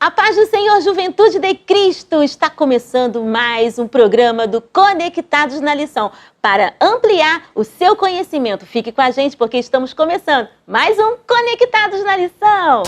A paz do Senhor, Juventude de Cristo! Está começando mais um programa do Conectados na Lição. Para ampliar o seu conhecimento, fique com a gente porque estamos começando mais um Conectados na Lição.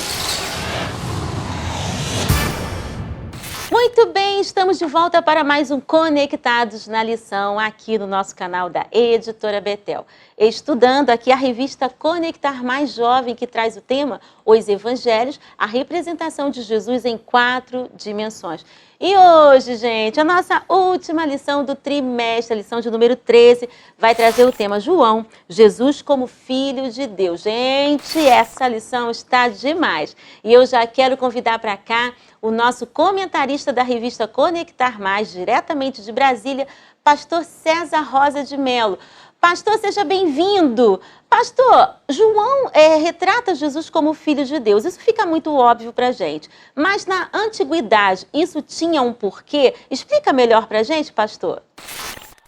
Muito bem, estamos de volta para mais um Conectados na Lição aqui no nosso canal da Editora Betel. Estudando aqui a revista Conectar Mais Jovem, que traz o tema Os Evangelhos, a representação de Jesus em 4 dimensões. E hoje, gente, a nossa última lição do trimestre, a lição de número 13, vai trazer o tema João, Jesus como Filho de Deus. Gente, essa lição está demais. E eu já quero convidar para cá o nosso comentarista da revista Conectar Mais, diretamente de Brasília, pastor César Rosa de Melo. Pastor, seja bem-vindo. Pastor, João retrata Jesus como Filho de Deus. Isso fica muito óbvio para a gente. Mas na antiguidade, isso tinha um porquê? Explica melhor para a gente, pastor.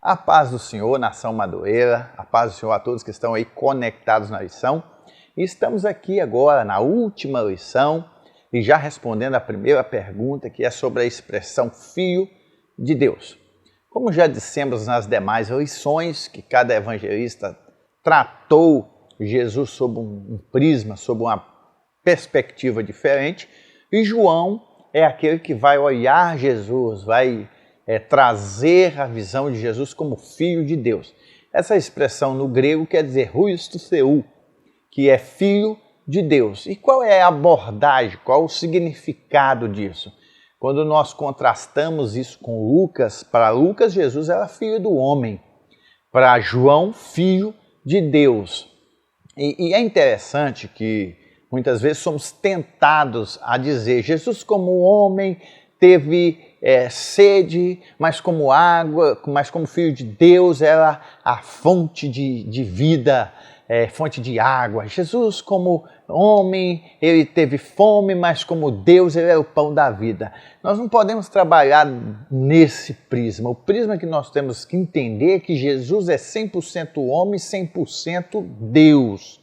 A paz do Senhor, nação madureira, a paz do Senhor a todos que estão aí conectados na lição. E estamos aqui agora na última lição e já respondendo a primeira pergunta, que é sobre a expressão Filho de Deus. Como já dissemos nas demais lições, que cada evangelista tratou Jesus sob um prisma, sob uma perspectiva diferente, e João é aquele que vai olhar Jesus, vai trazer a visão de Jesus como Filho de Deus. Essa expressão no grego quer dizer huios tu Theou, que é Filho de Deus. E qual é a abordagem, qual o significado disso? Quando nós contrastamos isso com Lucas, para Lucas, Jesus era filho do homem. Para João, filho de Deus. E é interessante que muitas vezes somos tentados a dizer Jesus como homem teve sede, mas como água, mas como filho de Deus era a fonte de vida, fonte de água. Jesus como homem, ele teve fome, mas como Deus, ele é o pão da vida. Nós não podemos trabalhar nesse prisma. O prisma que nós temos que entender é que Jesus é 100% homem, 100% Deus.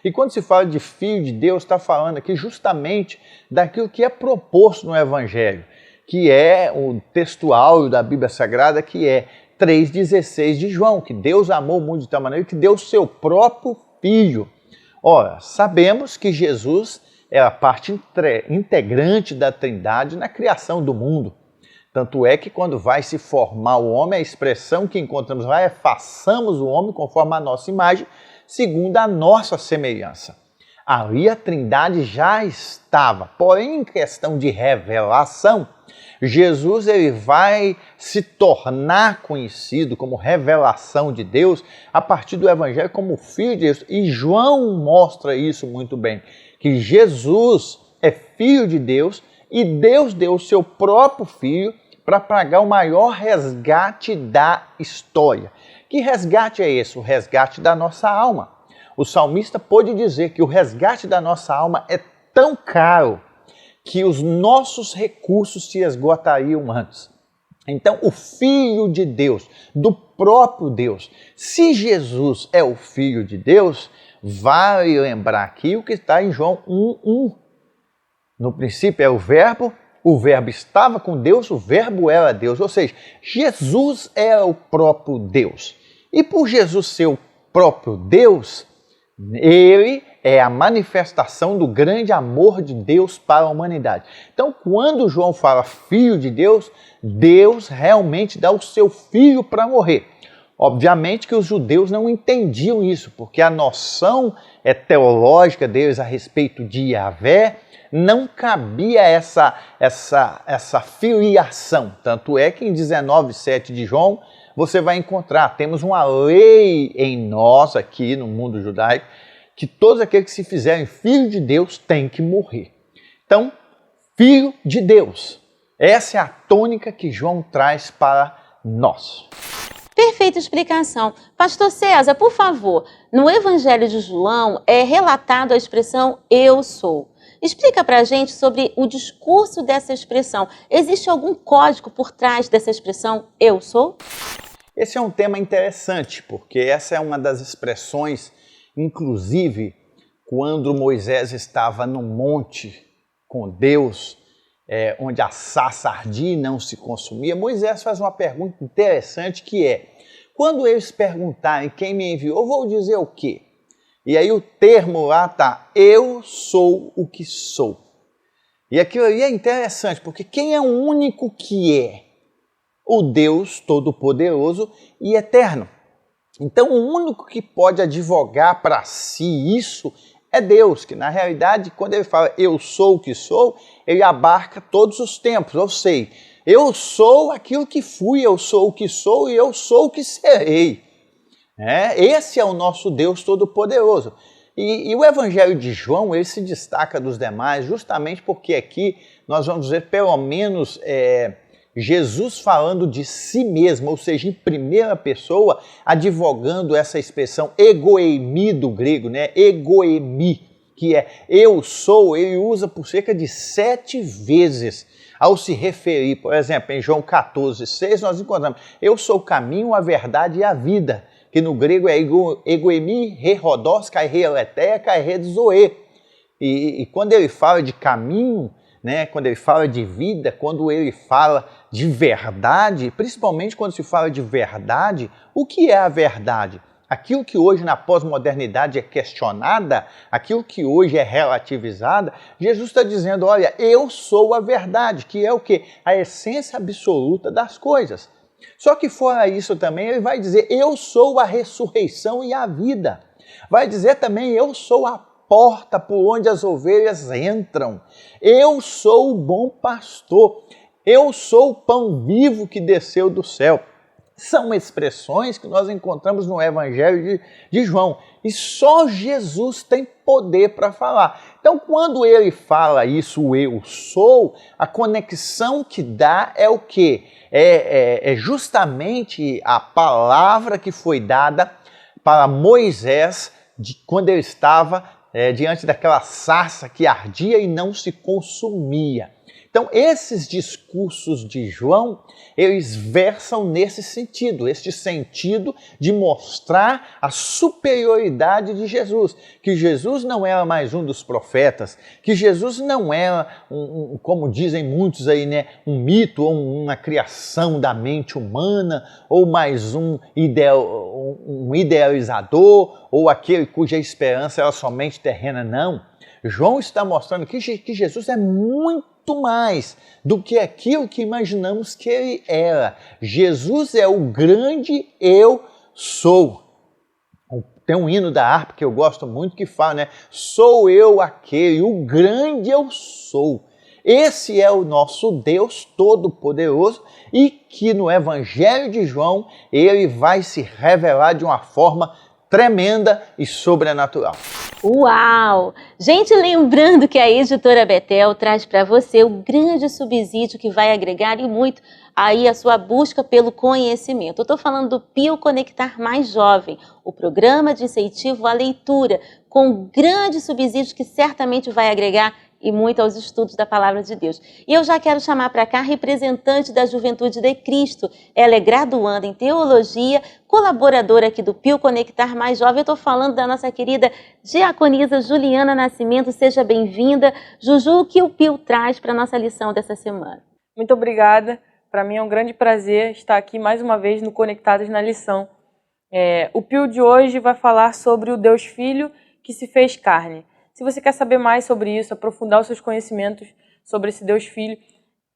E quando se fala de Filho de Deus, está falando aqui justamente daquilo que é proposto no Evangelho, que é o textual da Bíblia Sagrada, que é 3,16 de João, que Deus amou o mundo de tal maneira que deu o seu próprio Filho. Ora, sabemos que Jesus é a parte integrante da Trindade na criação do mundo. Tanto é que quando vai se formar o homem, a expressão que encontramos lá é façamos o homem conforme a nossa imagem, segundo a nossa semelhança. Ali a Trindade já estava, porém em questão de revelação, Jesus ele vai se tornar conhecido como revelação de Deus a partir do Evangelho como Filho de Deus. E João mostra isso muito bem, que Jesus é Filho de Deus e Deus deu o seu próprio Filho para pagar o maior resgate da história. Que resgate é esse? O resgate da nossa alma. O salmista pôde dizer que o resgate da nossa alma é tão caro que os nossos recursos se esgotariam antes. Então, o Filho de Deus, do próprio Deus, se Jesus é o Filho de Deus, vale lembrar aqui o que está em João 1:1. No princípio é o verbo estava com Deus, o verbo era Deus, ou seja, Jesus é o próprio Deus. E por Jesus ser o próprio Deus, ele é a manifestação do grande amor de Deus para a humanidade. Então, quando João fala Filho de Deus, Deus realmente dá o seu Filho para morrer. Obviamente que os judeus não entendiam isso, porque a noção teológica deles a respeito de Yahvé não cabia essa filiação. Tanto é que em 19:7 de João, você vai encontrar, temos uma lei em nós aqui no mundo judaico, que todos aqueles que se fizerem filho de Deus têm que morrer. Então, Filho de Deus. Essa é a tônica que João traz para nós. Perfeita explicação. Pastor César, por favor, no Evangelho de João é relatado a expressão eu sou. Explica para a gente sobre o discurso dessa expressão. Existe algum código por trás dessa expressão eu sou? Esse é um tema interessante, porque essa é uma das expressões, inclusive, quando Moisés estava no monte com Deus, onde a sarça ardia e não se consumia, Moisés faz uma pergunta interessante que é: quando eles perguntarem quem me enviou, eu vou dizer o quê? E aí o termo lá está: eu sou o que sou. E aquilo ali é interessante, porque quem é o único que é? O Deus Todo-Poderoso e Eterno. Então o único que pode advogar para si isso é Deus, que na realidade, quando ele fala eu sou o que sou, ele abarca todos os tempos. Ou seja, eu sou aquilo que fui, eu sou o que sou e eu sou o que serei. Esse é o nosso Deus Todo-Poderoso. E o Evangelho de João, ele se destaca dos demais justamente porque aqui nós vamos ver pelo menos Jesus falando de si mesmo, ou seja, em primeira pessoa, advogando essa expressão egoemi do grego, egoemi, que é eu sou, ele usa por cerca de 7 vezes ao se referir, por exemplo, em João 14:6, nós encontramos eu sou o caminho, a verdade e a vida, que no grego é egoemi, re rodos, kai re aletheia, kai re zoe. E quando ele fala de caminho, quando ele fala de vida, quando ele fala de verdade, principalmente quando se fala de verdade, o que é a verdade? Aquilo que hoje na pós-modernidade é questionada, aquilo que hoje é relativizada, Jesus está dizendo, olha, eu sou a verdade, que é o quê? A essência absoluta das coisas. Só que fora isso também, ele vai dizer, eu sou a ressurreição e a vida. Vai dizer também, eu sou a porta por onde as ovelhas entram. Eu sou o bom pastor. Eu sou o pão vivo que desceu do céu. São expressões que nós encontramos no Evangelho de João. E só Jesus tem poder para falar. Então, quando ele fala isso, o eu sou, a conexão que dá é o quê? É justamente a palavra que foi dada para Moisés quando ele estava diante daquela sarça que ardia e não se consumia. Então, esses discursos de João, eles versam nesse sentido, este sentido de mostrar a superioridade de Jesus, que Jesus não era mais um dos profetas, que Jesus não era, como dizem muitos aí, um mito ou uma criação da mente humana, ou mais um idealizador, ou aquele cuja esperança era somente terrena, não. João está mostrando que Jesus é muito mais do que aquilo que imaginamos que ele era. Jesus é o grande eu sou. Tem um hino da harpa que eu gosto muito que fala, sou eu aquele, o grande eu sou. Esse é o nosso Deus Todo-Poderoso e que no Evangelho de João ele vai se revelar de uma forma tremenda e sobrenatural. Uau! Gente, lembrando que a Editora Betel traz para você o grande subsídio que vai agregar e muito aí a sua busca pelo conhecimento. Eu estou falando do Pio Conectar Mais Jovem, o programa de incentivo à leitura, com grande subsídio que certamente vai agregar e muito aos estudos da Palavra de Deus. E eu já quero chamar para cá a representante da Juventude de Cristo. Ela é graduanda em Teologia, colaboradora aqui do Pio Conectar Mais Jovem. Eu estou falando da nossa querida diaconisa Juliana Nascimento. Seja bem-vinda. Juju, o que o Pio traz para a nossa lição dessa semana? Muito obrigada. Para mim é um grande prazer estar aqui mais uma vez no Conectados na Lição. O Pio de hoje vai falar sobre o Deus Filho que se fez carne. Se você quer saber mais sobre isso, aprofundar os seus conhecimentos sobre esse Deus Filho,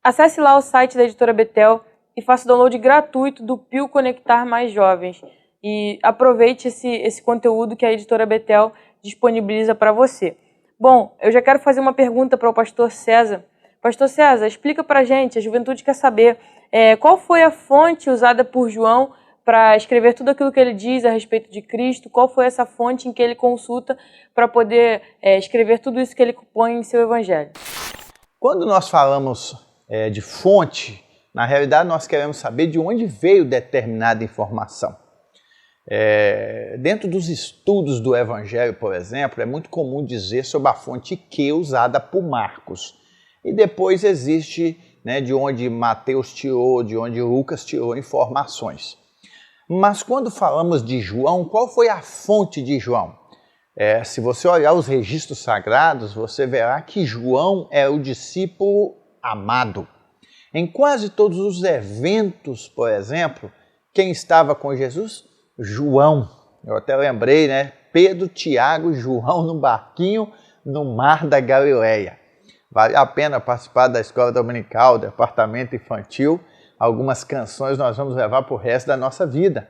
acesse lá o site da Editora Betel e faça o download gratuito do Pio Conectar Mais Jovens. E aproveite esse conteúdo que a Editora Betel disponibiliza para você. Bom, eu já quero fazer uma pergunta para o pastor César. Pastor César, explica para a gente, a juventude quer saber, qual foi a fonte usada por João para escrever tudo aquilo que ele diz a respeito de Cristo? Qual foi essa fonte em que ele consulta para poder escrever tudo isso que ele põe em seu evangelho? Quando nós falamos de fonte, na realidade nós queremos saber de onde veio determinada informação. Dentro dos estudos do evangelho, por exemplo, é muito comum dizer sobre a fonte Q usada por Marcos. E depois existe de onde Mateus tirou, de onde Lucas tirou informações. Mas quando falamos de João, qual foi a fonte de João? Se você olhar os registros sagrados, você verá que João é o discípulo amado. Em quase todos os eventos, por exemplo, quem estava com Jesus? João. Eu até lembrei, né? Pedro, Tiago e João no barquinho no mar da Galileia. Vale a pena participar da escola dominical, do departamento infantil. Algumas canções nós vamos levar para o resto da nossa vida.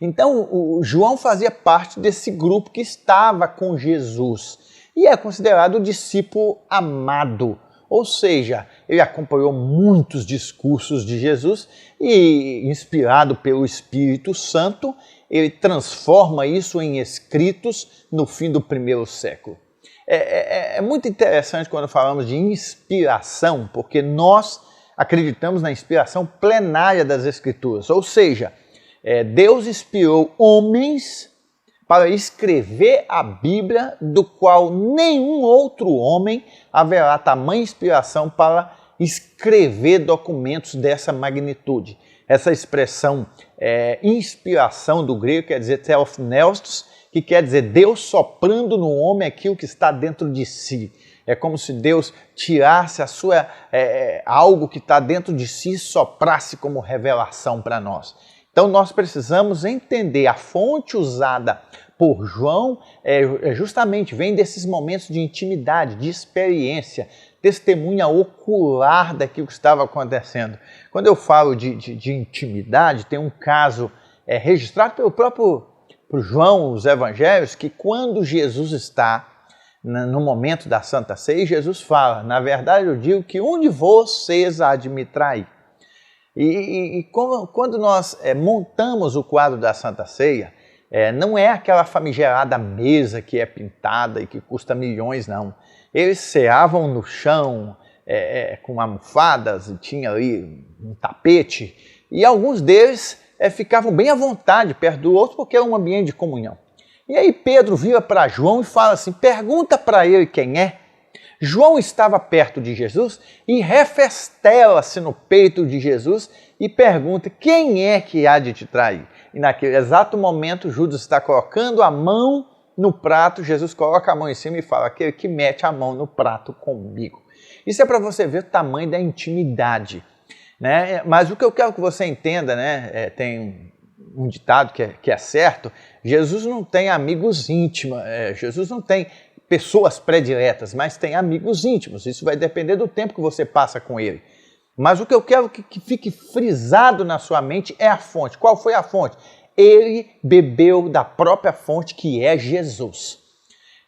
Então, o João fazia parte desse grupo que estava com Jesus e é considerado o discípulo amado. Ou seja, ele acompanhou muitos discursos de Jesus e, inspirado pelo Espírito Santo, ele transforma isso em escritos no fim do primeiro século. É muito interessante quando falamos de inspiração, porque nós acreditamos na inspiração plenária das Escrituras. Ou seja, Deus inspirou homens para escrever a Bíblia, do qual nenhum outro homem haverá tamanha inspiração para escrever documentos dessa magnitude. Essa expressão inspiração do grego quer dizer theopneustos, que quer dizer Deus soprando no homem aquilo que está dentro de si. É como se Deus tirasse algo que está dentro de si e soprasse como revelação para nós. Então nós precisamos entender a fonte usada por João, justamente vem desses momentos de intimidade, de experiência, testemunha ocular daquilo que estava acontecendo. Quando eu falo de intimidade, tem um caso registrado pelo próprio João, os evangelhos, que quando Jesus está no momento da Santa Ceia, Jesus fala: na verdade eu digo que um de vocês há de me trair. E quando nós montamos o quadro da Santa Ceia, não é aquela famigerada mesa que é pintada e que custa milhões, não. Eles ceavam no chão com almofadas e tinha ali um tapete, e alguns deles ficavam bem à vontade perto do outro porque era um ambiente de comunhão. E aí Pedro vira para João e fala assim: pergunta para ele quem é. João estava perto de Jesus e refestela-se no peito de Jesus e pergunta: quem é que há de te trair? E naquele exato momento Judas está colocando a mão no prato, Jesus coloca a mão em cima e fala: aquele que mete a mão no prato comigo. Isso é para você ver o tamanho da intimidade, né? Mas o que eu quero que você entenda, né? Tem um ditado que é certo: Jesus não tem amigos íntimos, Jesus não tem pessoas prediletas, mas tem amigos íntimos. Isso vai depender do tempo que você passa com ele. Mas o que eu quero que fique frisado na sua mente é a fonte. Qual foi a fonte? Ele bebeu da própria fonte, que é Jesus.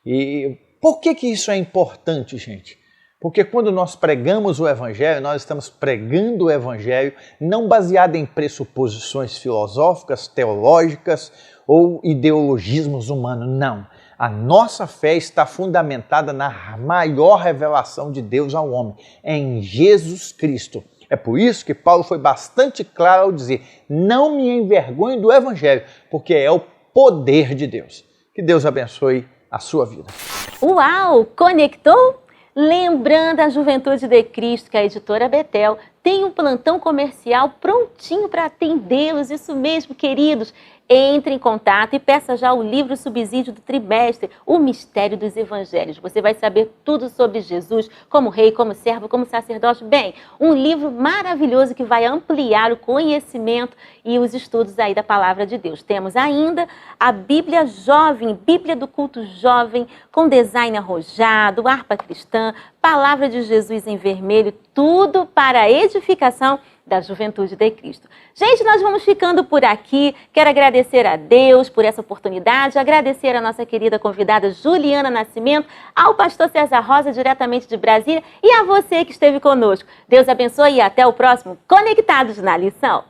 E por que isso é importante, gente? Porque quando nós pregamos o Evangelho, nós estamos pregando o Evangelho não baseado em pressuposições filosóficas, teológicas ou ideologismos humanos, não. A nossa fé está fundamentada na maior revelação de Deus ao homem, em Jesus Cristo. É por isso que Paulo foi bastante claro ao dizer: não me envergonhe do Evangelho, porque é o poder de Deus. Que Deus abençoe a sua vida. Uau! Conectou? Lembrando a Juventude de Cristo que a editora Betel tem um plantão comercial prontinho para atendê-los. Isso mesmo, queridos. Entre em contato e peça já o livro subsídio do trimestre, O Mistério dos Evangelhos. Você vai saber tudo sobre Jesus, como rei, como servo, como sacerdote. Bem, um livro maravilhoso que vai ampliar o conhecimento e os estudos aí da Palavra de Deus. Temos ainda a Bíblia Jovem, Bíblia do Culto Jovem, com design arrojado, harpa cristã, Palavra de Jesus em vermelho, tudo para a edificação da Juventude de Cristo. Gente, nós vamos ficando por aqui. Quero agradecer a Deus por essa oportunidade, agradecer a nossa querida convidada Juliana Nascimento, ao pastor César Rosa, diretamente de Brasília, e a você que esteve conosco. Deus abençoe e até o próximo Conectados na Lição.